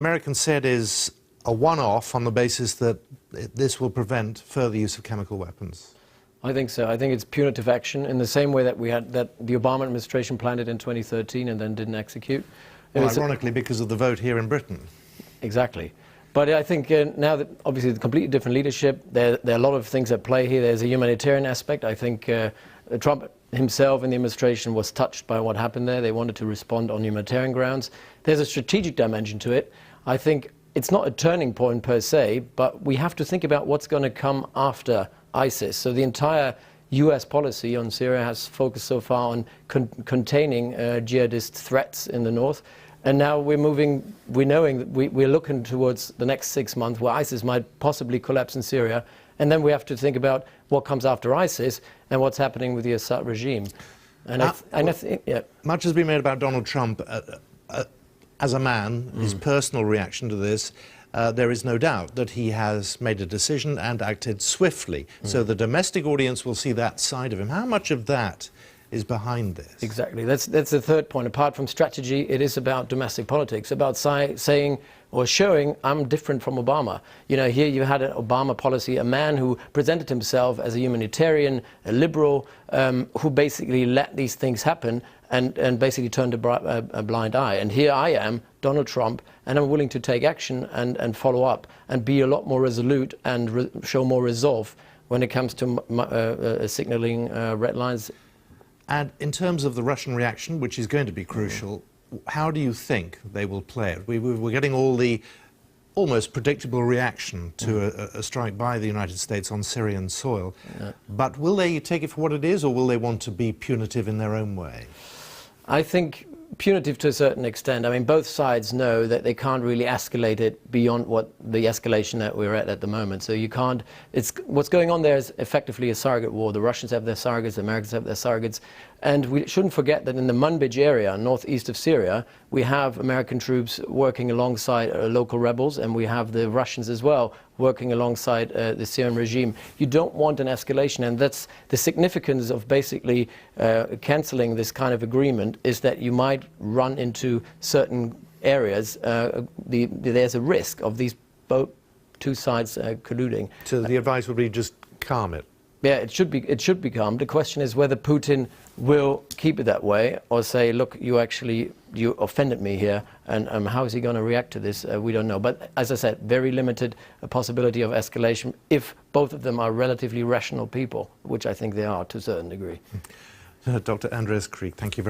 Americans said is a one-off on the basis that this will prevent further use of chemical weapons? I think so. I think it's punitive action in the same way that the Obama administration planned it in 2013 and then didn't execute. Well, ironically, because of the vote here in Britain. Exactly. But I think now that obviously the completely different leadership, there are a lot of things at play here. There's a humanitarian aspect. I think Trump himself and the administration was touched by what happened there. They wanted to respond on humanitarian grounds. There's a strategic dimension to it. I think it's not a turning point per se, but we have to think about what's going to come after ISIS. So the entire US policy on Syria has focused so far on containing jihadist threats in the north. And now we're looking towards the next 6 months where ISIS might possibly collapse in Syria. And then we have to think about what comes after ISIS and what's happening with the Assad regime. And much has been made about Donald Trump as a man, his personal reaction to this. There is no doubt that he has made a decision and acted swiftly. So the domestic audience will see that side of him. How much of that is behind this? Exactly. That's the third point. Apart from strategy, it is about domestic politics, about saying or showing I'm different from Obama. You know, here you had an Obama policy, a man who presented himself as a humanitarian, a liberal, who basically let these things happen and basically turned a blind eye. And here I am, Donald Trump, and I'm willing to take action and follow up and be a lot more resolute and show more resolve when it comes to signaling red lines. And in terms of the Russian reaction, which is going to be crucial, how do you think they will play it? We're getting all the almost predictable reaction to a strike by the United States on Syrian soil. But will they take it for what it is, or will they want to be punitive in their own way? I think punitive to a certain extent. I mean, both sides know that they can't really escalate it beyond what the escalation that we're at the moment. So you can't, what's going on there is effectively a surrogate war. The Russians have their surrogates, the Americans have their surrogates. And we shouldn't forget that in the Manbij area, northeast of Syria, we have American troops working alongside local rebels, and we have the Russians as well working alongside the Syrian regime. You don't want an escalation, and that's the significance of basically cancelling this kind of agreement, is that you might run into certain areas. There's a risk of these two sides colluding. So the advice would be just calm it. Yeah, it should be calm. The question is whether Putin will keep it that way or say, look, you offended me here, and how is he going to react to this? We don't know. But as I said, very limited possibility of escalation if both of them are relatively rational people, which I think they are to a certain degree. Dr. Andreas Krieg, thank you very much.